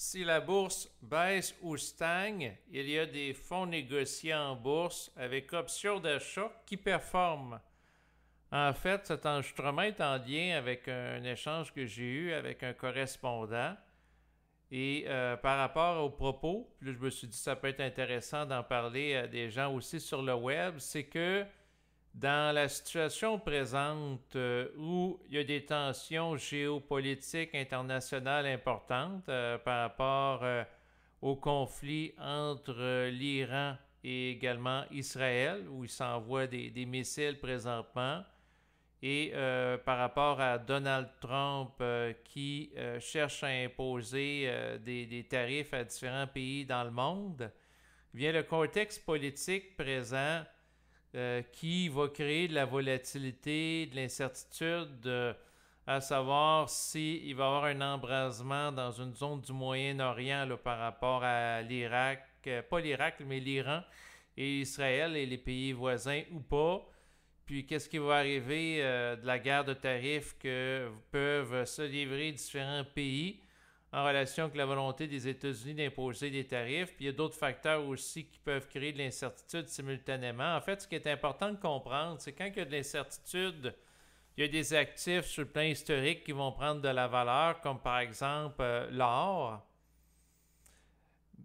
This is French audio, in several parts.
Si la bourse baisse ou stagne, il y a des fonds négociés en bourse avec option d'achat qui performent. En fait, cet enregistrement est en lien avec un échange que j'ai eu avec un correspondant. Et par rapport aux propos, puis là, je me suis dit que ça peut être intéressant d'en parler à des gens aussi sur le web, c'est que dans la situation présente où il y a des tensions géopolitiques internationales importantes par rapport au conflit entre l'Iran et également Israël, où ils s'envoient des missiles présentement, et par rapport à Donald Trump qui cherche à imposer des tarifs à différents pays dans le monde, vient le contexte politique présent qui va créer de la volatilité, de l'incertitude, à savoir s'il va y avoir un embrasement dans une zone du Moyen-Orient par rapport à l'Irak, pas l'Irak, mais l'Iran et Israël et les pays voisins ou pas. Puis qu'est-ce qui va arriver de la guerre de tarifs que peuvent se livrer différents pays en relation avec la volonté des États-Unis d'imposer des tarifs. Puis il y a d'autres facteurs aussi qui peuvent créer de l'incertitude simultanément. En fait, ce qui est important de comprendre, c'est quand il y a de l'incertitude, il y a des actifs sur le plan historique qui vont prendre de la valeur, comme par exemple l'or.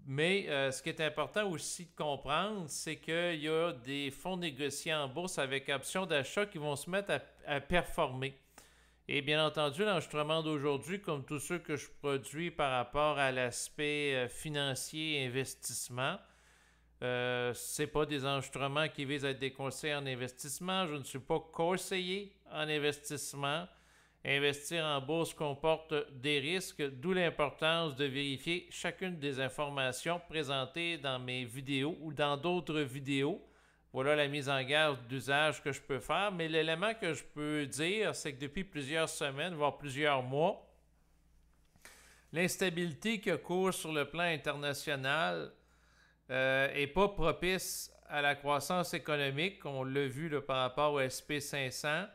Mais ce qui est important aussi de comprendre, c'est qu'il y a des fonds négociés en bourse avec option d'achat qui vont se mettre à performer. Et bien entendu, l'enregistrement d'aujourd'hui, comme tous ceux que je produis par rapport à l'aspect financier et investissement, ce n'est pas des enregistrements qui visent à être des conseils en investissement. Je ne suis pas conseiller en investissement. Investir en bourse comporte des risques, d'où l'importance de vérifier chacune des informations présentées dans mes vidéos ou dans d'autres vidéos. Voilà la mise en garde d'usage que je peux faire, mais l'élément que je peux dire, c'est que depuis plusieurs semaines, voire plusieurs mois, l'instabilité qui court sur le plan international n'est pas propice à la croissance économique. On l'a vu là, par rapport au SP500.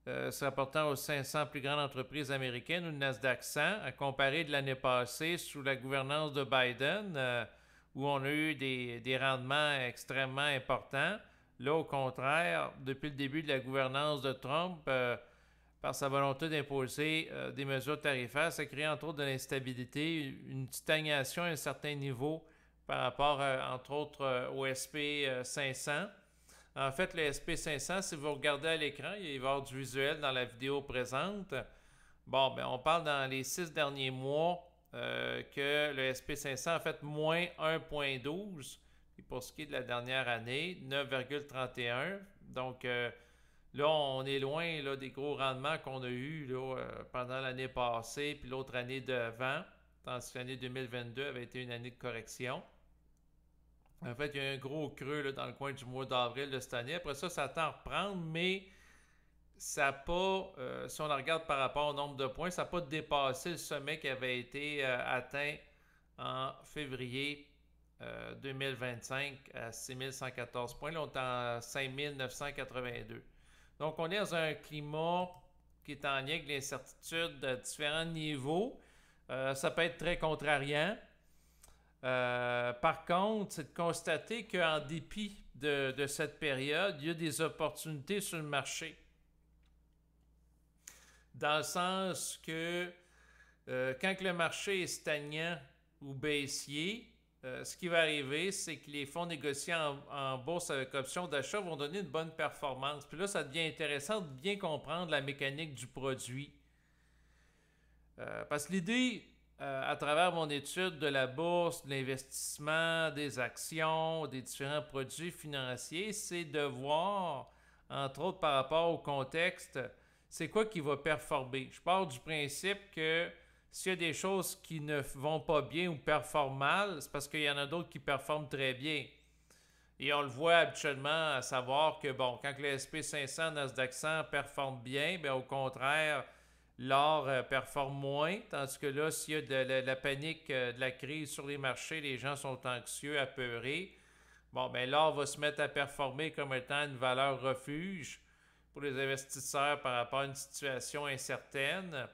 Se rapportant aux 500 plus grandes entreprises américaines ou le Nasdaq 100, à comparer de l'année passée sous la gouvernance de Biden, où on a eu des rendements extrêmement importants. Là, au contraire, depuis le début de la gouvernance de Trump, par sa volonté d'imposer des mesures tarifaires, ça crée entre autres de l'instabilité, une stagnation à un certain niveau par rapport, entre autres, au SP500. En fait, le SP500, si vous regardez à l'écran, il va y avoir du visuel dans la vidéo présente. Bon, ben on parle dans les 6 derniers mois que le SP500 a fait moins 1,12. Et pour ce qui est de la dernière année, 9,31. Donc là, on est loin là, des gros rendements qu'on a eus là, pendant l'année passée, puis l'autre année d'avant, tandis que l'année 2022 avait été une année de correction. En fait, il y a un gros creux là, dans le coin du mois d'avril de cette année. Après ça, ça tend à reprendre, mais ça n'a pas, si on la regarde par rapport au nombre de points, ça n'a pas dépassé le sommet qui avait été atteint en février 2025 à 6114 points. Là, on est en 5982. Donc, on est dans un climat qui est en lien avec l'incertitude à différents niveaux. Ça peut être très contrariant. Par contre, c'est de constater qu'en dépit de cette période, il y a des opportunités sur le marché. Dans le sens que quand le marché est stagnant ou baissier, ce qui va arriver, c'est que les fonds négociés en bourse avec option d'achat vont donner une bonne performance. Puis là, ça devient intéressant de bien comprendre la mécanique du produit. Parce que l'idée, à travers mon étude de la bourse, de l'investissement, des actions, des différents produits financiers, c'est de voir, entre autres par rapport au contexte, c'est quoi qui va performer. Je pars du principe que s'il y a des choses qui ne vont pas bien ou performent mal, c'est parce qu'il y en a d'autres qui performent très bien. Et on le voit habituellement à savoir que, bon, quand le SP500, Nasdaq 100 performe bien, bien au contraire, l'or performe moins, tandis que là, s'il y a de la panique, de la crise sur les marchés, les gens sont anxieux, apeurés, bon, ben l'or va se mettre à performer comme étant une valeur refuge pour les investisseurs par rapport à une situation incertaine,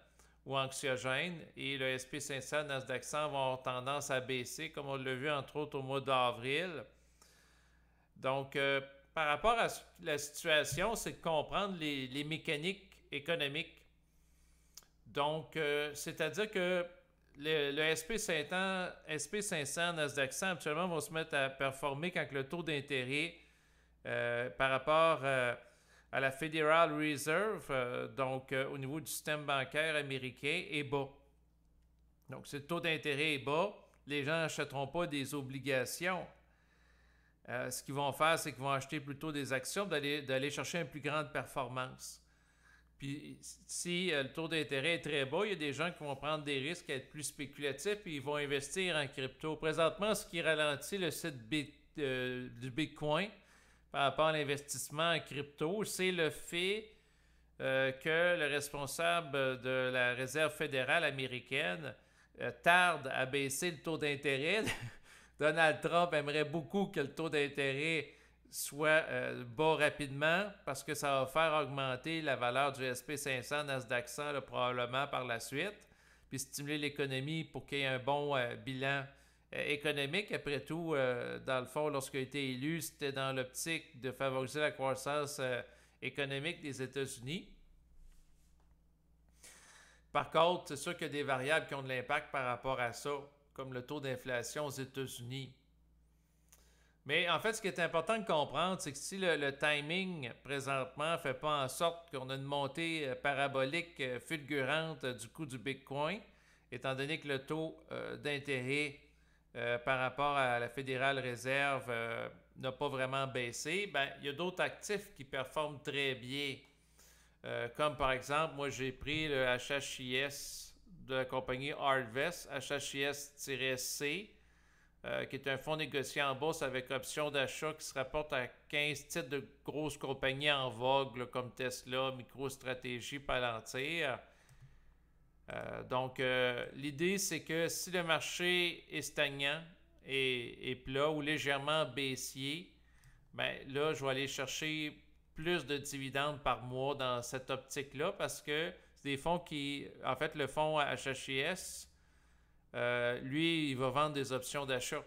ou anxiogènes, et le SP500, Nasdaq 100 vont avoir tendance à baisser, comme on l'a vu entre autres au mois d'avril. Donc, par rapport à la situation, c'est de comprendre les mécaniques économiques. Donc, c'est-à-dire que le SP500, Nasdaq 100, actuellement, vont se mettre à performer quand le taux d'intérêt par rapport à la Federal Reserve, donc au niveau du système bancaire américain, est bas. Donc, si le taux d'intérêt est bas, les gens n'achèteront pas des obligations. Ce qu'ils vont faire, c'est qu'ils vont acheter plutôt des actions, d'aller chercher une plus grande performance. Puis si le taux d'intérêt est très bas, il y a des gens qui vont prendre des risques, être plus spéculatifs, et ils vont investir en crypto. Présentement, ce qui ralentit le site du Bitcoin par rapport à l'investissement en crypto, c'est le fait que le responsable de la Réserve fédérale américaine tarde à baisser le taux d'intérêt. Donald Trump aimerait beaucoup que le taux d'intérêt soit bas rapidement parce que ça va faire augmenter la valeur du SP500, Nasdaq 100 là, probablement par la suite, puis stimuler l'économie pour qu'il y ait un bon bilan économique. Après tout, dans le fond, lorsqu'il a été élu, c'était dans l'optique de favoriser la croissance économique des États-Unis. Par contre, c'est sûr qu'il y a des variables qui ont de l'impact par rapport à ça, comme le taux d'inflation aux États-Unis. Mais en fait, ce qui est important de comprendre, c'est que si le timing présentement ne fait pas en sorte qu'on a une montée parabolique fulgurante du coût du Bitcoin, étant donné que le taux d'intérêt par rapport à la Fédérale Réserve n'a pas vraiment baissé, ben, il y a d'autres actifs qui performent très bien. Comme par exemple, moi j'ai pris le HHIS de la compagnie Harvest, HHIS-C, qui est un fonds négocié en bourse avec option d'achat qui se rapporte à 15 titres de grosses compagnies en vogue là, comme Tesla, MicroStratégie, Palantir. Donc, l'idée, c'est que si le marché est stagnant et plat ou légèrement baissier, ben là, je vais aller chercher plus de dividendes par mois dans cette optique-là parce que c'est des fonds qui, en fait, le fonds HHIS, lui, il va vendre des options d'achat.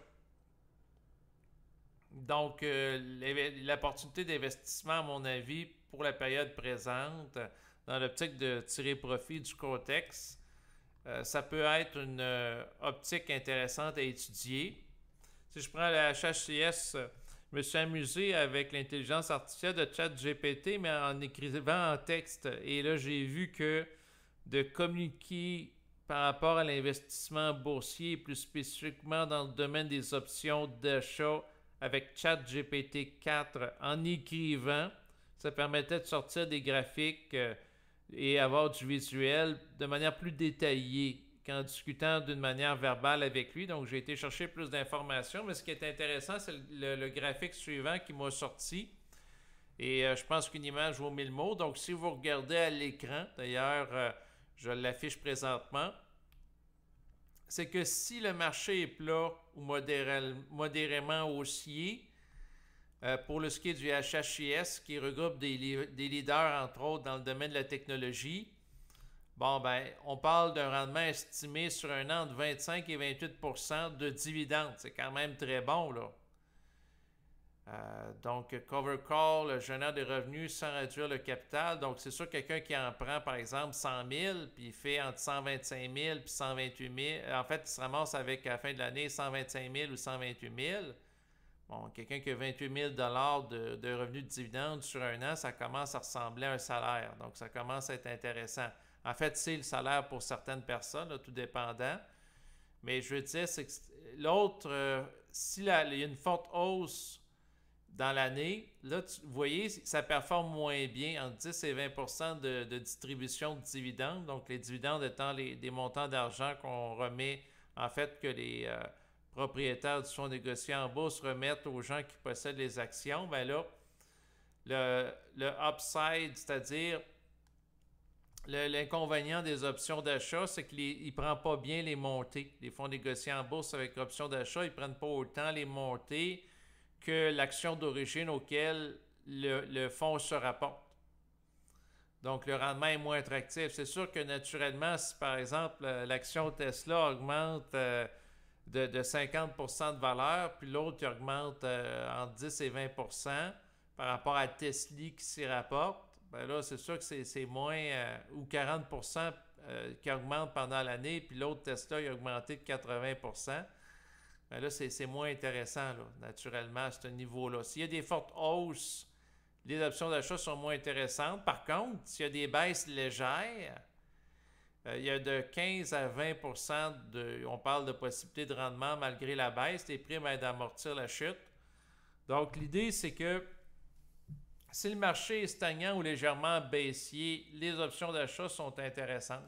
Donc, l'opportunité d'investissement, à mon avis, pour la période présente, dans l'optique de tirer profit du contexte, ça peut être une optique intéressante à étudier. Si je prends la HHCS, je me suis amusé avec l'intelligence artificielle de ChatGPT, mais en écrivant en texte. Et là, j'ai vu que de communiquer par rapport à l'investissement boursier, plus spécifiquement dans le domaine des options d'achat avec ChatGPT 4 en écrivant, ça permettait de sortir des graphiques et avoir du visuel de manière plus détaillée qu'en discutant d'une manière verbale avec lui. Donc, j'ai été chercher plus d'informations, mais ce qui est intéressant, c'est le graphique suivant qui m'a sorti. Et je pense qu'une image vaut 1000 mots. Donc, si vous regardez à l'écran, d'ailleurs, je l'affiche présentement, c'est que si le marché est plat ou modérément haussier, pour ce qui est du HHIS, qui regroupe des leaders, entre autres, dans le domaine de la technologie, bon, ben, on parle d'un rendement estimé sur un an de 25 et 28% de dividendes. C'est quand même très bon, là. Donc, cover call génère des revenus sans réduire le capital. Donc, c'est sûr, quelqu'un qui en prend, par exemple, 100 000, puis il fait entre 125 000 puis 128 000. En fait, il se ramasse avec, à la fin de l'année, 125 000 ou 128 000. Bon, quelqu'un qui a 28 000 de revenus de dividendes sur un an, ça commence à ressembler à un salaire. Donc, ça commence à être intéressant. En fait, c'est le salaire pour certaines personnes, là, tout dépendant. Mais je veux dire, c'est que l'autre, s'il y a une forte hausse dans l'année, là, vous voyez, ça performe moins bien, entre 10 et 20 de distribution de dividendes. Donc, les dividendes étant des montants d'argent qu'on remet, en fait, que les propriétaires du fonds négocié en bourse remettent aux gens qui possèdent les actions. Bien là, le upside, c'est-à-dire l'inconvénient des options d'achat, c'est qu'il ne prend pas bien les montées. Les fonds négociés en bourse avec options d'achat, ils ne prennent pas autant les montées que l'action d'origine auquel le fonds se rapporte. Donc, le rendement est moins attractif. C'est sûr que naturellement, si par exemple l'action Tesla augmente de 50% de valeur, puis l'autre qui augmente entre 10 et 20% par rapport à Tesla qui s'y rapporte, ben là, c'est sûr que c'est moins, ou 40% qui augmente pendant l'année, puis l'autre Tesla il a augmenté de 80%. Ben là, c'est moins intéressant, là, naturellement, à ce niveau-là. S'il y a des fortes hausses, les options d'achat sont moins intéressantes. Par contre, s'il y a des baisses légères, il y a de 15 à 20% on parle de possibilité de rendement malgré la baisse. Les primes aident à amortir la chute. Donc, l'idée, c'est que si le marché est stagnant ou légèrement baissier, les options d'achat sont intéressantes.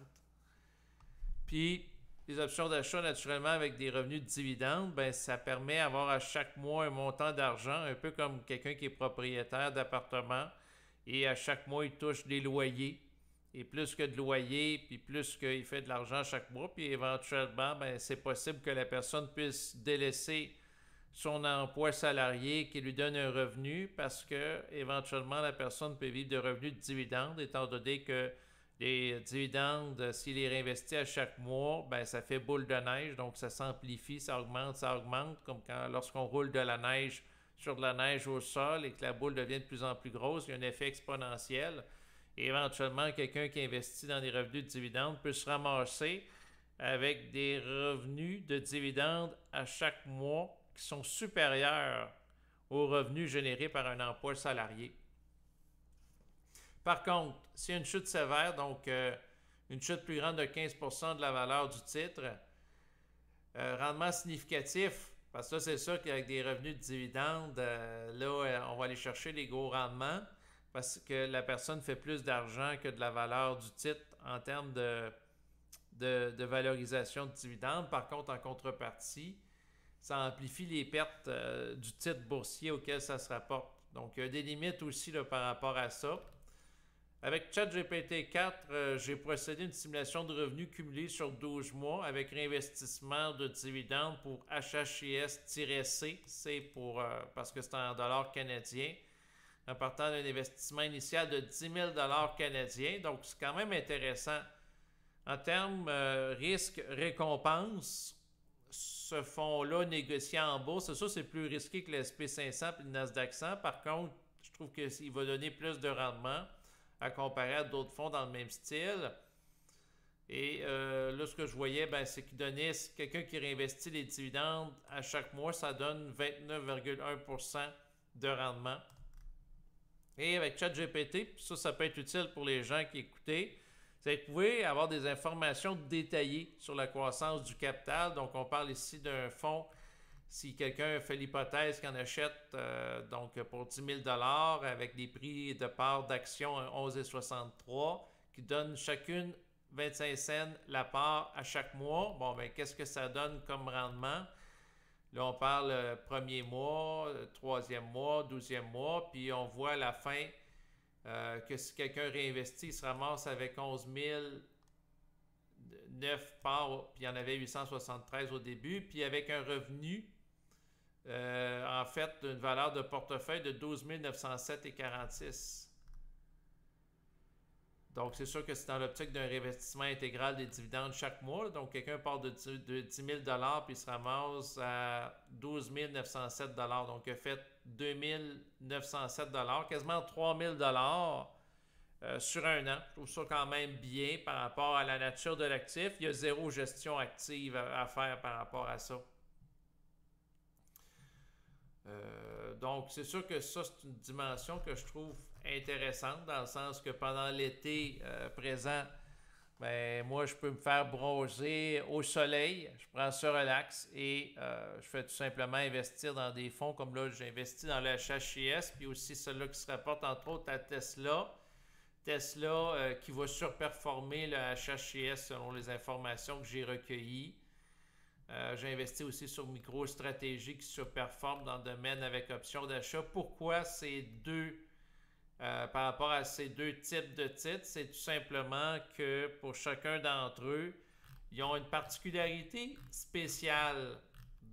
Puis, les options d'achat, naturellement, avec des revenus de dividendes, ben, ça permet d'avoir à chaque mois un montant d'argent, un peu comme quelqu'un qui est propriétaire d'appartement et à chaque mois, il touche des loyers. Et plus que de loyers, puis plus qu'il fait de l'argent chaque mois, puis éventuellement, ben, c'est possible que la personne puisse délaisser son emploi salarié qui lui donne un revenu parce que éventuellement la personne peut vivre de revenus de dividendes étant donné que les dividendes, s'il les réinvestit à chaque mois, ben ça fait boule de neige, donc ça s'amplifie, ça augmente, comme lorsqu'on roule de la neige sur de la neige au sol et que la boule devient de plus en plus grosse, il y a un effet exponentiel. Et éventuellement, quelqu'un qui investit dans des revenus de dividendes peut se ramasser avec des revenus de dividendes à chaque mois qui sont supérieurs aux revenus générés par un emploi salarié. Par contre, s'il y a une chute sévère, donc une chute plus grande de 15% de la valeur du titre, rendement significatif, parce que là, c'est sûr qu'avec des revenus de dividendes, on va aller chercher les gros rendements parce que la personne fait plus d'argent que de la valeur du titre en termes de valorisation de dividendes. Par contre, en contrepartie, ça amplifie les pertes du titre boursier auquel ça se rapporte. Donc, il y a des limites aussi là, par rapport à ça. Avec ChatGPT 4, j'ai procédé à une simulation de revenus cumulés sur 12 mois avec réinvestissement de dividendes pour HHIS-C, c'est parce que c'est en dollars canadiens, en partant d'un investissement initial de 10 000 canadiens. Donc, c'est quand même intéressant. En termes risque-récompense, ce fonds-là négocié en bourse, c'est sûr c'est plus risqué que le SP500 et le Nasdaq 100. Par contre, je trouve qu'il va donner plus de rendement à comparer à d'autres fonds dans le même style. Et là, ce que je voyais, ben, c'est qu'il donnait, quelqu'un qui réinvestit les dividendes à chaque mois, ça donne 29,1% de rendement. Et avec ChatGPT, ça peut être utile pour les gens qui écoutaient, c'est que vous pouvez avoir des informations détaillées sur la croissance du capital. Donc, on parle ici d'un fonds. Si quelqu'un fait l'hypothèse qu'on achète donc pour 10 000 avec des prix de part d'action à 11,63 qui donnent chacune 25 cents la part à chaque mois, bon, ben qu'est-ce que ça donne comme rendement? Là, on parle premier mois, troisième mois, 12e mois, puis on voit à la fin que si quelqu'un réinvestit, il se ramasse avec 11 009 parts, puis il y en avait 873 au début, puis avec un revenu, en fait, d'une valeur de portefeuille de 12 907,46. Donc, c'est sûr que c'est dans l'optique d'un réinvestissement intégral des dividendes chaque mois. Donc, quelqu'un part de 10 000 puis il se ramasse à 12 907 donc il a fait 2 907 quasiment 3 000 sur un an. Je trouve ça quand même bien par rapport à la nature de l'actif. Il y a zéro gestion active à faire par rapport à ça. Donc, c'est sûr que ça, c'est une dimension que je trouve intéressante dans le sens que pendant l'été présent, ben, moi, je peux me faire bronzer au soleil. Je prends ça relax et je fais tout simplement investir dans des fonds comme là, j'ai investi dans le HHIS puis aussi celui-là qui se rapporte entre autres à Tesla. Tesla qui va surperformer le HHIS selon les informations que j'ai recueillies. J'ai investi aussi sur MicroStratégie qui surperforme dans le domaine avec option d'achat. Pourquoi ces deux, par rapport à ces deux types de titres? C'est tout simplement que pour chacun d'entre eux, ils ont une particularité spéciale.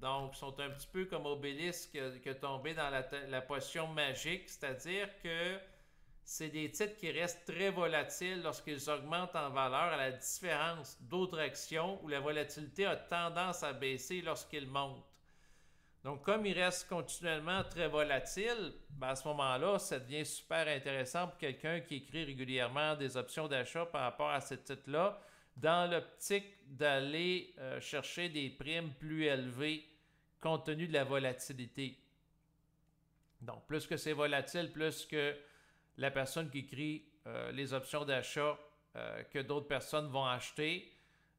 Donc, ils sont un petit peu comme Obélisque qui est tombé dans la potion magique, c'est-à-dire que c'est des titres qui restent très volatiles lorsqu'ils augmentent en valeur, à la différence d'autres actions où la volatilité a tendance à baisser lorsqu'ils montent. Donc, comme il reste continuellement très volatile, ben à ce moment-là, ça devient super intéressant pour quelqu'un qui écrit régulièrement des options d'achat par rapport à ces titres-là, dans l'optique d'aller chercher des primes plus élevées compte tenu de la volatilité. Donc, plus que c'est volatile, plus que la personne qui écrit les options d'achat que d'autres personnes vont acheter,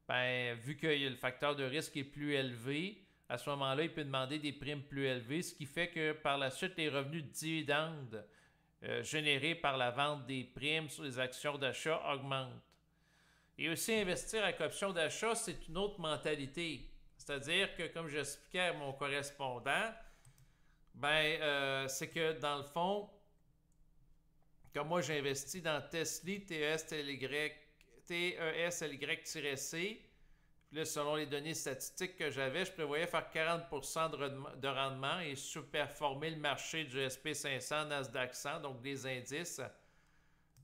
ben, vu que le facteur de risque est plus élevé, à ce moment-là, il peut demander des primes plus élevées, ce qui fait que par la suite, les revenus de dividendes générés par la vente des primes sur les actions d'achat augmentent. Et aussi, investir avec option d'achat, c'est une autre mentalité. C'est-à-dire que, comme j'expliquais à mon correspondant, c'est que dans le fond, comme moi j'ai investi dans Tesla, TESLY-C, puis là, selon les données statistiques que j'avais, je prévoyais faire 40% de rendement et surperformer le marché du SP500, Nasdaq 100, donc des indices,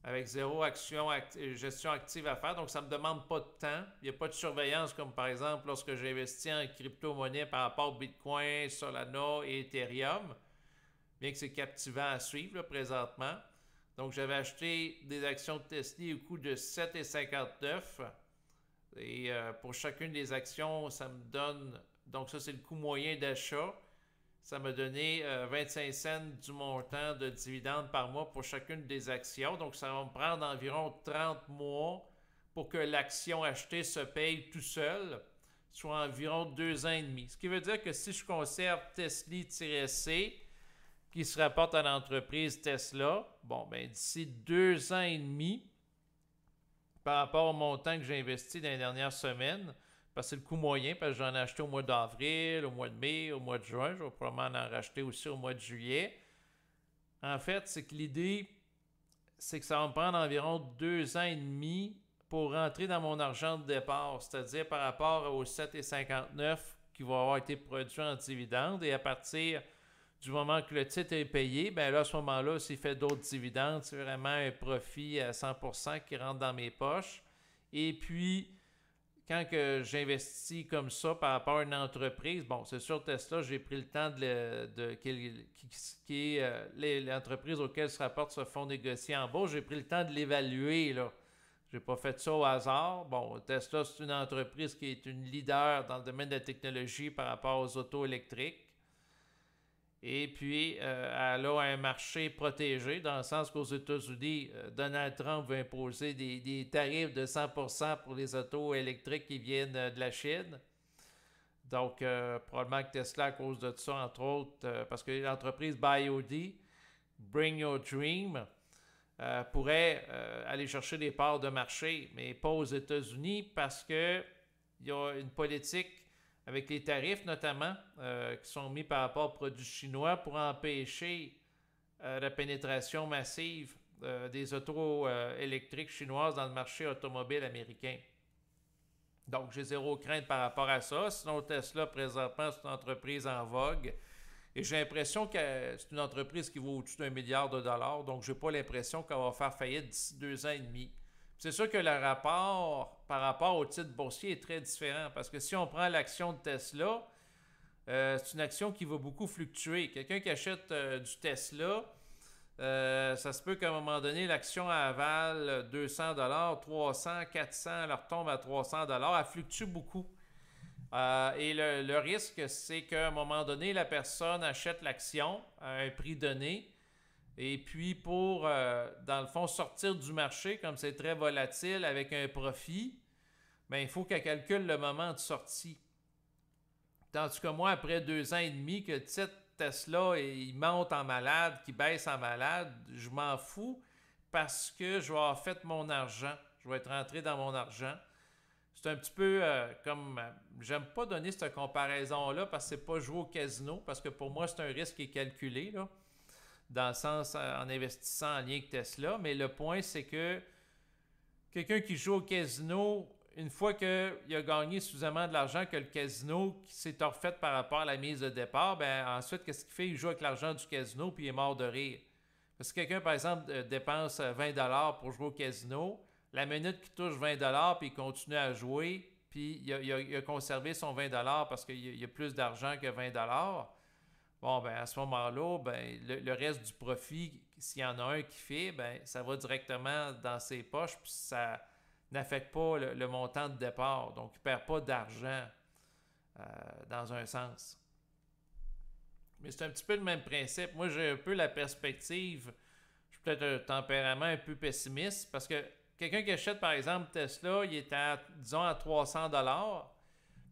avec zéro gestion active à faire. Donc, ça ne me demande pas de temps. Il n'y a pas de surveillance, comme par exemple lorsque j'ai investi en crypto-monnaie par rapport au Bitcoin, Solana et Ethereum, bien que c'est captivant à suivre là, présentement. Donc, j'avais acheté des actions de Tesla au coût de 7,59. Et pour chacune des actions, ça me donne, donc ça c'est le coût moyen d'achat, ça m'a donné 25 cents du montant de dividendes par mois pour chacune des actions. Donc ça va me prendre environ 30 mois pour que l'action achetée se paye tout seul, soit environ 2 ans et demi. Ce qui veut dire que si je conserve Tesla-C, qui se rapporte à l'entreprise Tesla, bon, ben d'ici 2 ans et demi, par rapport au montant que j'ai investi dans les dernières semaines, parce que c'est le coût moyen, parce que j'en ai acheté au mois d'avril, au mois de mai, au mois de juin, je vais probablement en racheter aussi au mois de juillet. En fait, c'est que l'idée, c'est que ça va me prendre environ 2 ans et demi pour rentrer dans mon argent de départ, c'est-à-dire par rapport aux 7,59 qui vont avoir été produits en dividendes, et à partir du moment que le titre est payé, bien là, à ce moment-là, s'il fait d'autres dividendes, c'est vraiment un profit à 100% qui rentre dans mes poches. Et puis, quand que j'investis comme ça par rapport à une entreprise, bon, c'est sûr, Tesla, j'ai pris le temps l'entreprise auquel se rapporte ce fonds négocié en bourse, j'ai pris le temps de l'évaluer, là. Je n'ai pas fait ça au hasard. Bon, Tesla, c'est une entreprise qui est une leader dans le domaine de la technologie par rapport aux autos électriques. Et puis, elle a un marché protégé, dans le sens qu'aux États-Unis, Donald Trump veut imposer des tarifs de 100% pour les autos électriques qui viennent de la Chine. Donc, probablement que Tesla, à cause de ça, entre autres, parce que l'entreprise BYD, Bring Your Dream, pourrait aller chercher des parts de marché, mais pas aux États-Unis parce qu'il y a une politique avec les tarifs notamment qui sont mis par rapport aux produits chinois pour empêcher la pénétration massive des autos électriques chinoises dans le marché automobile américain. Donc, j'ai zéro crainte par rapport à ça. Sinon, Tesla, présentement, c'est une entreprise en vogue. Et j'ai l'impression que c'est une entreprise qui vaut au-dessus d'1 milliard de dollars. Donc, je n'ai pas l'impression qu'elle va faire faillite d'ici 2 ans et demi. C'est sûr que le rapport par rapport au titre boursier est très différent. Parce que si on prend l'action de Tesla, c'est une action qui va beaucoup fluctuer. Quelqu'un qui achète du Tesla, ça se peut qu'à un moment donné, l'action avale 200 $, 300, 400, elle retombe à 300 $. Elle fluctue beaucoup. Et le risque, c'est qu'à un moment donné, la personne achète l'action à un prix donné. Et puis pour, dans le fond, sortir du marché, comme c'est très volatile, avec un profit, bien, il faut qu'elle calcule le moment de sortie. Tandis que moi, après 2 ans et demi, que le titre Tesla, il monte en malade, qu'il baisse en malade, je m'en fous parce que je vais avoir fait mon argent. Je vais être rentré dans mon argent. C'est un petit peu comme... j'aime pas donner cette comparaison-là parce que c'est pas jouer au casino, parce que pour moi, c'est un risque qui est calculé, là, dans le sens en investissant en lien avec Tesla. Mais le point, c'est que quelqu'un qui joue au casino, une fois qu'il a gagné suffisamment de l'argent que le casino s'est refait par rapport à la mise de départ, ben ensuite, qu'est-ce qu'il fait? Il joue avec l'argent du casino puis il est mort de rire. Parce que quelqu'un, par exemple, dépense 20$ pour jouer au casino, la minute qu'il touche 20$, puis il continue à jouer, puis il a conservé son 20$ parce qu'il y a plus d'argent que 20$. Bon, ben à ce moment-là, ben, le reste du profit, s'il y en a un qui fait, ben, ça va directement dans ses poches, puis ça n'affecte pas le montant de départ. Donc, il ne perd pas d'argent dans un sens. Mais c'est un petit peu le même principe. Moi, j'ai un peu la perspective, je suis peut-être un tempérament un peu pessimiste, parce que quelqu'un qui achète, par exemple, Tesla, il est à, disons, à 300$.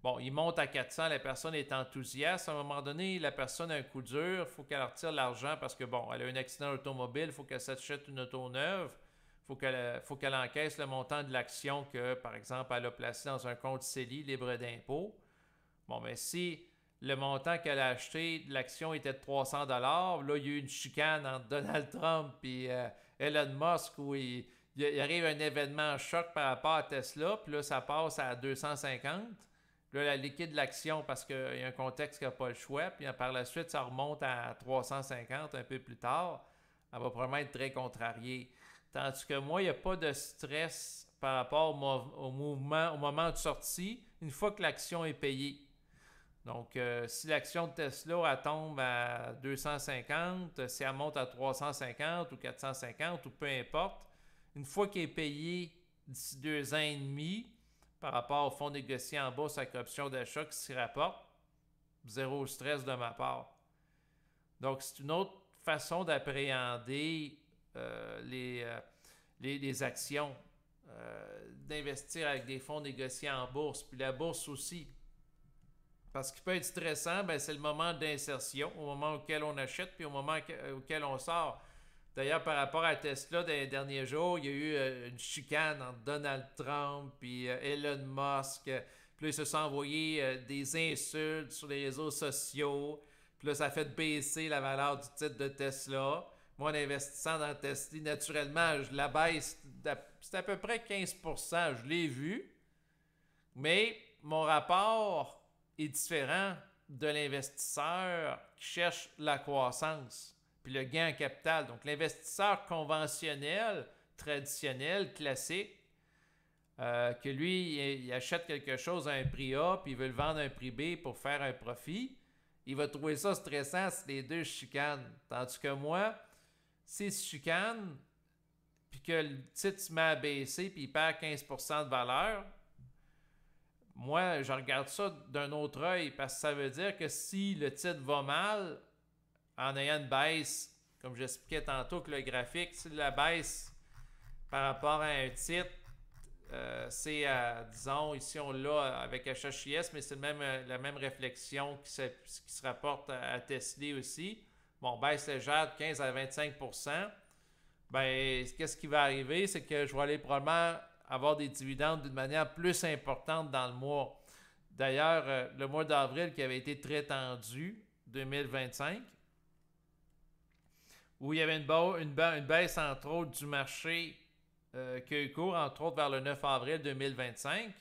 Bon, il monte à 400, la personne est enthousiaste. À un moment donné, la personne a un coup dur, il faut qu'elle retire l'argent parce que, bon, elle a un accident automobile, il faut qu'elle s'achète une auto neuve, il faut qu'elle encaisse le montant de l'action que, par exemple, elle a placé dans un compte CELI libre d'impôt. Bon, mais si le montant qu'elle a acheté de l'action était de 300$, là, il y a eu une chicane entre Donald Trump et Elon Musk où il arrive un événement choc par rapport à Tesla, puis là, ça passe à 250. Là, elle liquide l'action parce qu'il y a un contexte qui n'a pas le choix. Puis par la suite, ça remonte à 350 un peu plus tard. Elle va probablement être très contrariée. Tandis que moi, il n'y a pas de stress par rapport au mouvement, au moment de sortie, une fois que l'action est payée. Donc, si l'action de Tesla, elle tombe à 250, si elle monte à 350 ou 450 ou peu importe, une fois qu'elle est payée d'ici 2 ans et demi, par rapport au fonds négocié en bourse avec option d'achat qui s'y rapporte, zéro stress de ma part. Donc, c'est une autre façon d'appréhender les actions, d'investir avec des fonds négociés en bourse, puis la bourse aussi. Parce qu'il peut être stressant, ben, c'est le moment d'insertion, au moment auquel on achète, puis au moment auquel on sort. D'ailleurs, par rapport à Tesla, dans les derniers jours, il y a eu une chicane entre Donald Trump et Elon Musk. Puis là, ils se sont envoyés des insultes sur les réseaux sociaux. Puis là, ça a fait baisser la valeur du titre de Tesla. Moi, en investissant dans Tesla, naturellement, je la baisse. C'est à peu près 15%. Je l'ai vu. Mais mon rapport est différent de l'investisseur qui cherche la croissance puis le gain en capital. Donc, l'investisseur conventionnel, traditionnel, classique, que lui, il achète quelque chose à un prix A, puis il veut le vendre à un prix B pour faire un profit, il va trouver ça stressant si les deux chicanent. Tandis que moi, s'il se chicane, puis que le titre se met à baisser, puis il perd 15% de valeur, moi, je regarde ça d'un autre œil, parce que ça veut dire que si le titre va mal, en ayant une baisse, comme j'expliquais tantôt que le graphique, si la baisse par rapport à un titre, c'est disons, ici on l'a avec HHIS, mais c'est la même réflexion qui se rapporte à Tesla aussi. Bon, baisse légère de 15 à 25%. Ben, qu'est-ce qui va arriver? C'est que je vais aller probablement avoir des dividendes d'une manière plus importante dans le mois. D'ailleurs, le mois d'avril qui avait été très tendu, 2025, où il y avait une baisse, entre autres, du marché qui a eu cours, entre autres, vers le 9 avril 2025.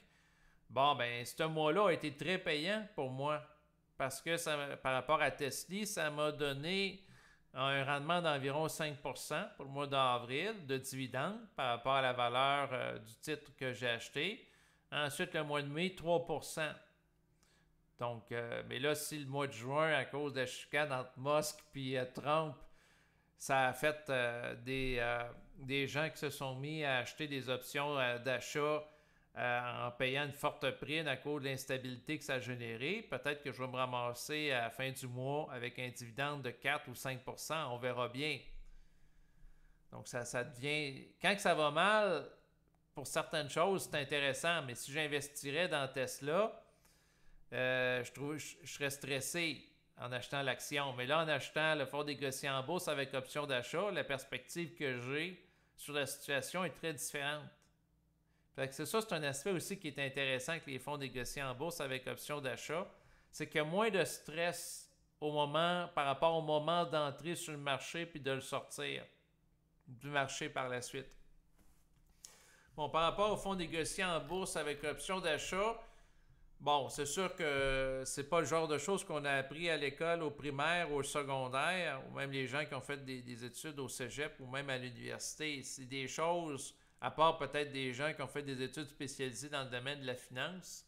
Bon, ben, ce mois-là a été très payant pour moi parce que par rapport à Tesla, ça m'a donné un rendement d'environ 5% pour le mois d'avril de dividendes par rapport à la valeur du titre que j'ai acheté. Ensuite, le mois de mai, 3%. Donc, mais là, si le mois de juin, à cause de la chicane entre Musk et Trump, ça a fait des gens qui se sont mis à acheter des options d'achat en payant une forte prime à cause de l'instabilité que ça a généré. Peut-être que je vais me ramasser à la fin du mois avec un dividende de 4 ou 5%, on verra bien. Donc ça devient... Quand ça va mal, pour certaines choses, c'est intéressant, mais si j'investirais dans Tesla, je serais stressé en achetant l'action. Mais là, en achetant le fonds négocié en bourse avec option d'achat, la perspective que j'ai sur la situation est très différente. Fait que c'est un aspect aussi qui est intéressant avec les fonds négociés en bourse avec option d'achat. C'est qu'il y a moins de stress par rapport au moment d'entrer sur le marché puis de le sortir du marché par la suite. Bon, par rapport aux fonds négociés en bourse avec option d'achat, Bon, c'est sûr que c'est pas le genre de choses qu'on a appris à l'école, au primaire, au secondaire, ou même les gens qui ont fait des études au cégep ou même à l'université. C'est des choses, à part peut-être des gens qui ont fait des études spécialisées dans le domaine de la finance,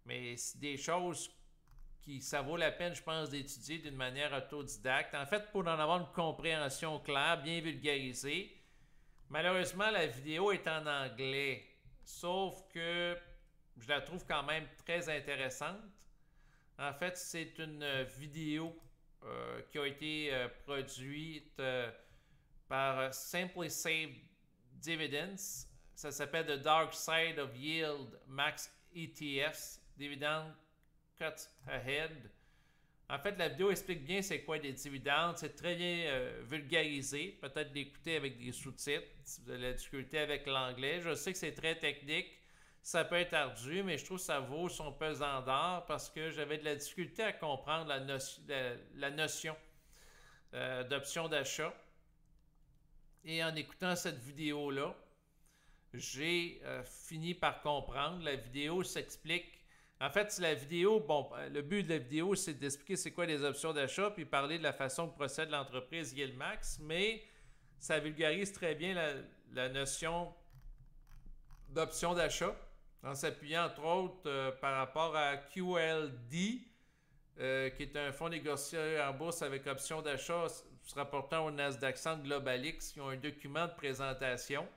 mais c'est des choses qui, ça vaut la peine, je pense, d'étudier d'une manière autodidacte. En fait, pour en avoir une compréhension claire, bien vulgarisée. Malheureusement, la vidéo est en anglais, sauf que je la trouve quand même très intéressante. En fait, c'est une vidéo qui a été produite par Simply Saved Dividends. Ça s'appelle The Dark Side of Yield Max ETFs, Dividend Cuts Ahead. En fait, la vidéo explique bien c'est quoi des dividendes. C'est très bien vulgarisé. Peut-être l'écouter avec des sous-titres si vous avez la difficulté avec l'anglais. Je sais que c'est très technique. Ça peut être ardu, mais je trouve que ça vaut son pesant d'or parce que j'avais de la difficulté à comprendre la notion d'option d'achat. Et en écoutant cette vidéo-là, j'ai fini par comprendre. La vidéo s'explique. En fait, la vidéo, bon, le but de la vidéo, c'est d'expliquer c'est quoi les options d'achat, puis parler de la façon que procède l'entreprise Yieldmax, mais ça vulgarise très bien la notion d'option d'achat, en s'appuyant entre autres par rapport à QLD, qui est un fonds négocié en bourse avec option d'achat se rapportant au Nasdaq 100 Globalix, qui ont un document de présentation.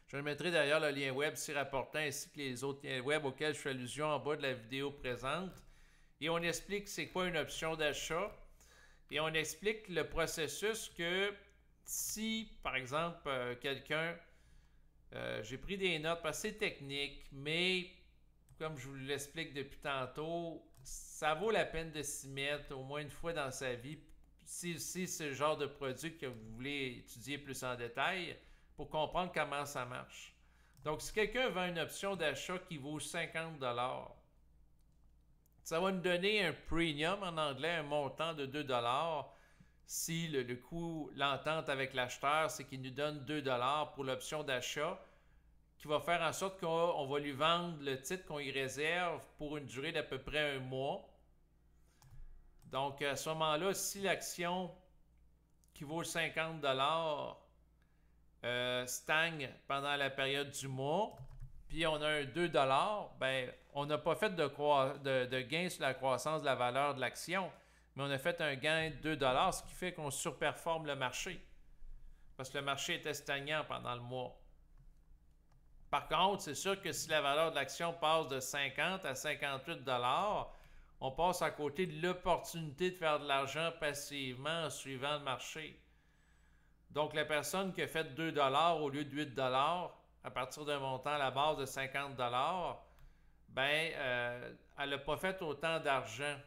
Je mettrai d'ailleurs le lien web s'y rapportant ainsi que les autres liens web auxquels je fais allusion en bas de la vidéo présente. Et on explique c'est quoi une option d'achat. Et on explique le processus que si, par exemple, quelqu'un... j'ai pris des notes assez techniques, mais comme je vous l'explique depuis tantôt, ça vaut la peine de s'y mettre au moins une fois dans sa vie si c'est le genre de produit que vous voulez étudier plus en détail pour comprendre comment ça marche. Donc, si quelqu'un vend une option d'achat qui vaut 50 $, ça va nous donner un premium en anglais, un montant de 2 $ si le coût, l'entente avec l'acheteur, c'est qu'il nous donne 2 $ pour l'option d'achat, qui va faire en sorte qu'on va lui vendre le titre qu'on y réserve pour une durée d'à peu près un mois. Donc, à ce moment-là, si l'action qui vaut 50 $ stagne pendant la période du mois, puis on a un 2 $, ben, on n'a pas fait de gain sur la croissance de la valeur de l'action, mais on a fait un gain de 2 $, ce qui fait qu'on surperforme le marché, parce que le marché était stagnant pendant le mois. Par contre, c'est sûr que si la valeur de l'action passe de 50 à 58 $, on passe à côté de l'opportunité de faire de l'argent passivement en suivant le marché. Donc, la personne qui a fait 2 $ au lieu de 8 $ à partir d'un montant à la base de 50 $, ben, elle n'a pas fait autant d'argent.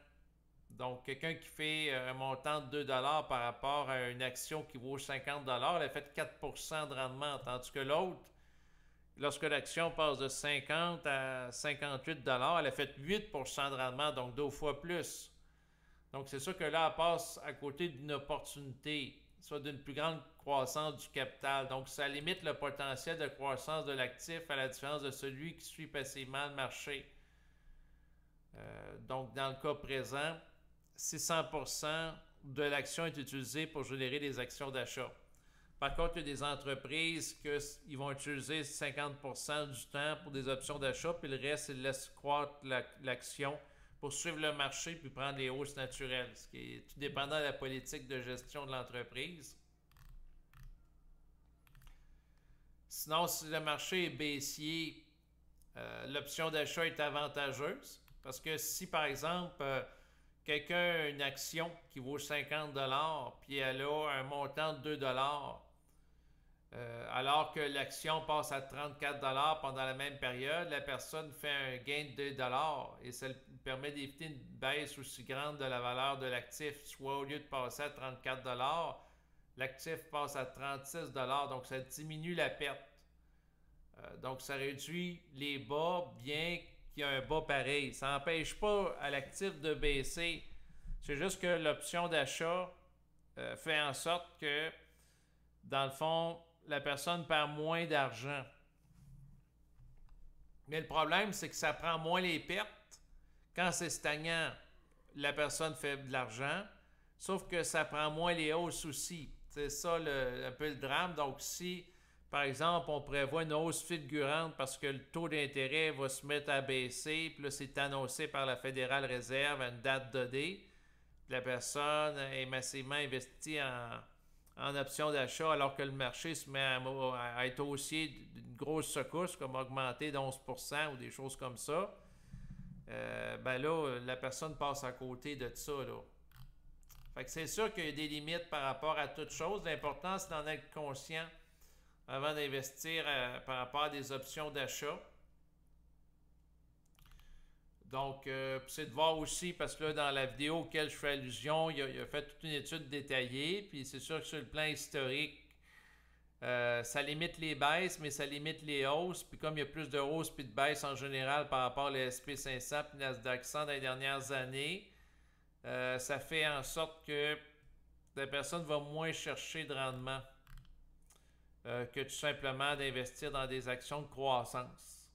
Donc, quelqu'un qui fait un montant de 2 $ par rapport à une action qui vaut 50 $, elle a fait 4 % de rendement, tandis que l'autre, lorsque l'action passe de 50 à 58 $, elle a fait 8 % de rendement, donc 2 fois plus. Donc, c'est sûr que là, elle passe à côté d'une opportunité, soit d'une plus grande croissance du capital. Donc, ça limite le potentiel de croissance de l'actif à la différence de celui qui suit passivement le marché. Donc, dans le cas présent, si 100% de l'action est utilisée pour générer des actions d'achat. Par contre, il y a des entreprises qui vont utiliser 50% du temps pour des options d'achat, puis le reste, ils laissent croître l'action pour suivre le marché puis prendre les hausses naturelles, ce qui est tout dépendant de la politique de gestion de l'entreprise. Sinon, si le marché est baissier, l'option d'achat est avantageuse parce que si, par exemple, quelqu'un a une action qui vaut 50 $ puis elle a un montant de 2 $, alors que l'action passe à 34 $ pendant la même période, la personne fait un gain de 2 $ et ça lui permet d'éviter une baisse aussi grande de la valeur de l'actif. Soit au lieu de passer à 34 $, l'actif passe à 36 $, donc ça diminue la perte. Donc ça réduit les bas, bien qu'il y ait un bas pareil. Ça n'empêche pas à l'actif de baisser. C'est juste que l'option d'achat fait en sorte que, dans le fond, la personne perd moins d'argent. Mais le problème, c'est que ça prend moins les pertes. Quand c'est stagnant, la personne fait de l'argent, sauf que ça prend moins les hausses aussi. C'est ça un peu le drame. Donc si, par exemple, on prévoit une hausse fulgurante parce que le taux d'intérêt va se mettre à baisser, puis là, c'est annoncé par la Fédérale Réserve à une date donnée, la personne est massivement investie en options d'achat alors que le marché se met à être haussier d'une grosse secousse, comme augmenter de 11% ou des choses comme ça, ben là, la personne passe à côté de ça, là. Fait que c'est sûr qu'il y a des limites par rapport à toute chose. L'important, c'est d'en être conscient avant d'investir par rapport à des options d'achat. Donc, c'est de voir aussi, parce que là, dans la vidéo auquel je fais allusion, il a fait toute une étude détaillée. Puis c'est sûr que sur le plan historique, ça limite les baisses, mais ça limite les hausses. Puis comme il y a plus de hausses puis de baisses en général par rapport au SP500 puis Nasdaq 100 dans les dernières années, ça fait en sorte que la personne va moins chercher de rendement que tout simplement d'investir dans des actions de croissance.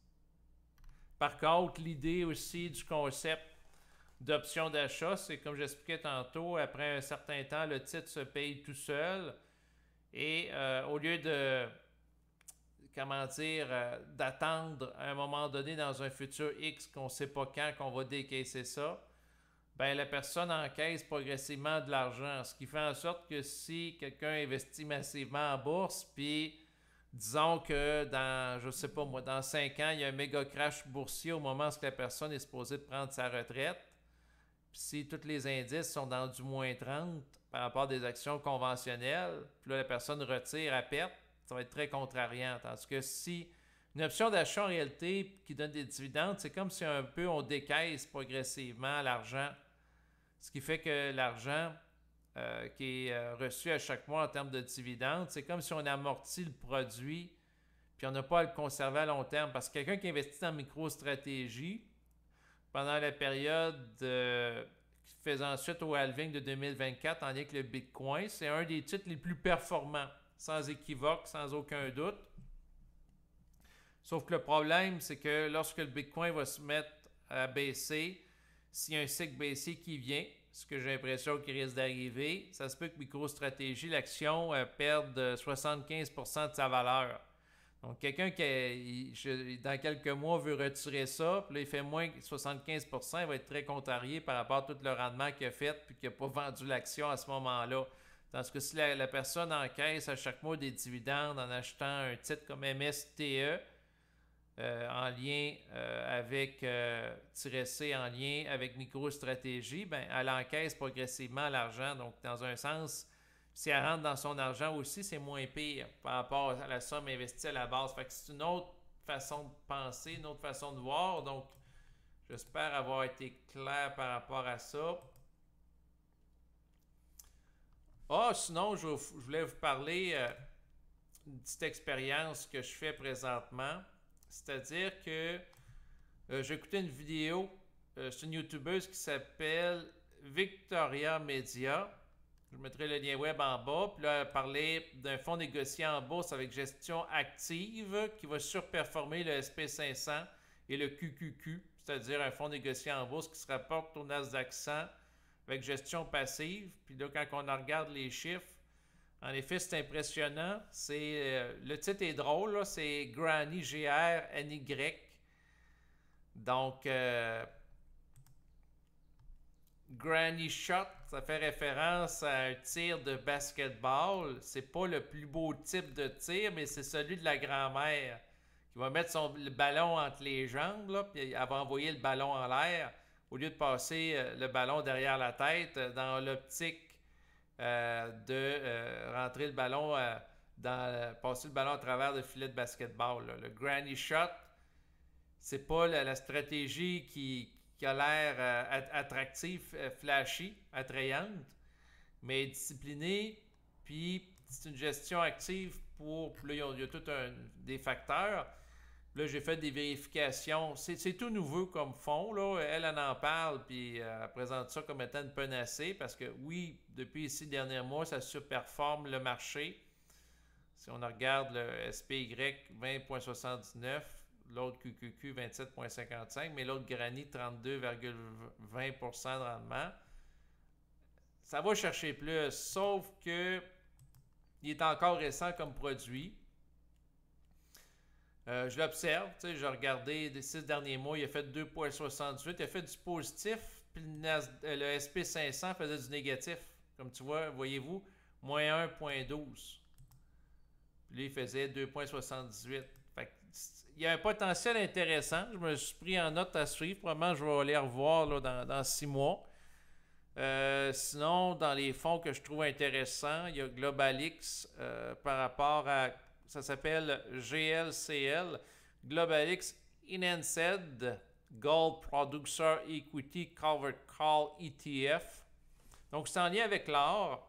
Par contre, l'idée aussi du concept d'option d'achat, c'est comme j'expliquais tantôt, après un certain temps, le titre se paye tout seul. Et au lieu de, comment dire, d'attendre à un moment donné dans un futur X qu'on ne sait pas quand qu'on va décaisser ça, ben la personne encaisse progressivement de l'argent. Ce qui fait en sorte que si quelqu'un investit massivement en bourse, puis disons que dans, je sais pas moi, dans 5 ans, il y a un méga crash boursier au moment où la personne est supposée de prendre sa retraite, puis si tous les indices sont dans du moins 30 par rapport à des actions conventionnelles, puis là, la personne retire à perte, ça va être très contrariant. Tandis que si une option d'achat en réalité qui donne des dividendes, c'est comme si un peu on décaisse progressivement l'argent. Ce qui fait que l'argent qui est reçu à chaque mois en termes de dividendes, c'est comme si on amortit le produit, puis on n'a pas à le conserver à long terme. Parce que quelqu'un qui investit dans MicroStratégie, pendant la période faisant suite au halving de 2024 en lien avec le Bitcoin, c'est un des titres les plus performants, sans équivoque, sans aucun doute. Sauf que le problème, c'est que lorsque le Bitcoin va se mettre à baisser, s'il y a un cycle baissier qui vient, ce que j'ai l'impression qu'il risque d'arriver, ça se peut que MicroStratégie, l'action, perde 75% de sa valeur. Donc, quelqu'un qui, dans quelques mois, veut retirer ça, puis là, il fait moins que 75%, il va être très contrarié par rapport à tout le rendement qu'il a fait, puis qu'il n'a pas vendu l'action à ce moment-là. Tandis que si la personne encaisse à chaque mois des dividendes en achetant un titre comme MSTE, en lien avec C en lien avec MicroStratégie, ben, elle encaisse progressivement l'argent. Donc, dans un sens, si elle rentre dans son argent aussi, c'est moins pire par rapport à la somme investie à la base. Fait que c'est une autre façon de penser, une autre façon de voir. Donc, j'espère avoir été clair par rapport à ça. Sinon, je voulais vous parler d'une petite expérience que je fais présentement. C'est-à-dire que j'ai écouté une vidéo, c'est une youtubeuse qui s'appelle Victoria Media. Je mettrai le lien web en bas. Puis là, elle parlait d'un fonds négocié en bourse avec gestion active qui va surperformer le SP500 et le QQQ, c'est-à-dire un fonds négocié en bourse qui se rapporte au Nasdaq 100 avec gestion passive. Puis là, quand on regarde les chiffres, en effet, c'est impressionnant. Le titre est drôle, là, c'est Granny, G-R-N-Y. Donc, Granny Shot, ça fait référence à un tir de basketball. C'est pas le plus beau type de tir, mais c'est celui de la grand-mère qui va mettre le ballon entre les jambes, là, puis elle va envoyer le ballon en l'air au lieu de passer le ballon derrière la tête dans l'optique de rentrer le ballon passer le ballon à travers le filet de basketball. Là. Le granny shot, c'est pas la stratégie qui a l'air attractive, flashy, attrayante, mais disciplinée, puis c'est une gestion active là, il y a tout des facteurs. Là, j'ai fait des vérifications. C'est tout nouveau comme fonds. Là. Elle en parle, puis elle présente ça comme étant une panacée, parce que oui, depuis ici, les derniers mois, ça surperforme le marché. Si on regarde le SPY 20,79, l'autre QQQ 27,55, mais l'autre Granny 32,20% de rendement. Ça va chercher plus, sauf que il est encore récent comme produit. Je l'observe, je regardais les 6 derniers mois, il a fait 2,68, il a fait du positif, puis le SP500 faisait du négatif. Comme tu vois, voyez-vous, moins 1,12. Puis là, il faisait 2,78. Il y a un potentiel intéressant. Je me suis pris en note à suivre. Probablement, je vais aller revoir là, dans 6 mois. Sinon, dans les fonds que je trouve intéressants, il y a GlobalX par rapport à, ça s'appelle GLCL, GlobalX Enhanced Gold Producer Equity Covered Call ETF. Donc, c'est en lien avec l'or.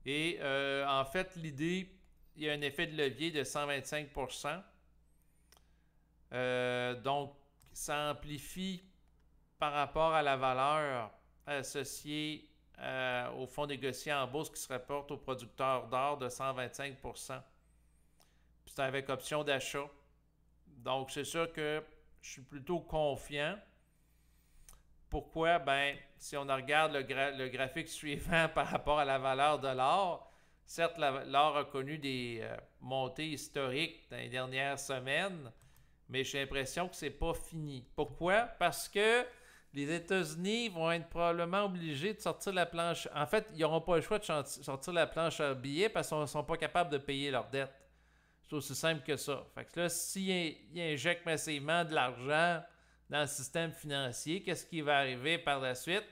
Et en fait, l'idée, il y a un effet de levier de 125%. Donc, ça amplifie par rapport à la valeur associée au fonds négocié en bourse qui se rapporte aux producteurs d'or de 125%. Puis c'est avec option d'achat. Donc, c'est sûr que je suis plutôt confiant. Pourquoi? Ben, si on regarde le graphique suivant par rapport à la valeur de l'or, certes, l'or a connu des montées historiques dans les dernières semaines, mais j'ai l'impression que c'est pas fini. Pourquoi? Parce que les États-Unis vont être probablement obligés de sortir la planche. En fait, ils n'auront pas le choix de sortir la planche à billets parce qu'ils ne sont pas capables de payer leurs dettes. C'est aussi simple que ça. Fait que là, s'ils injectent massivement de l'argent dans le système financier, qu'est-ce qui va arriver par la suite?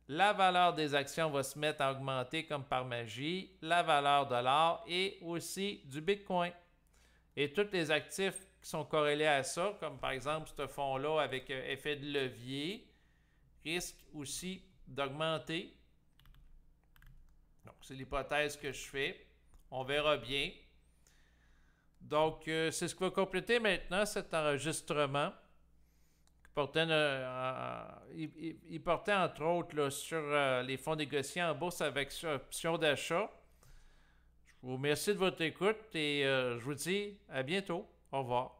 La valeur des actions va se mettre à augmenter comme par magie, la valeur de l'or et aussi du Bitcoin. Et tous les actifs qui sont corrélés à ça, comme par exemple ce fonds-là avec effet de levier, risquent aussi d'augmenter. Donc, c'est l'hypothèse que je fais. On verra bien. Donc, c'est ce qui va compléter maintenant cet enregistrement. Il portait entre autres là, sur les fonds négociés en bourse avec option d'achat. Je vous remercie de votre écoute et je vous dis à bientôt. Au revoir.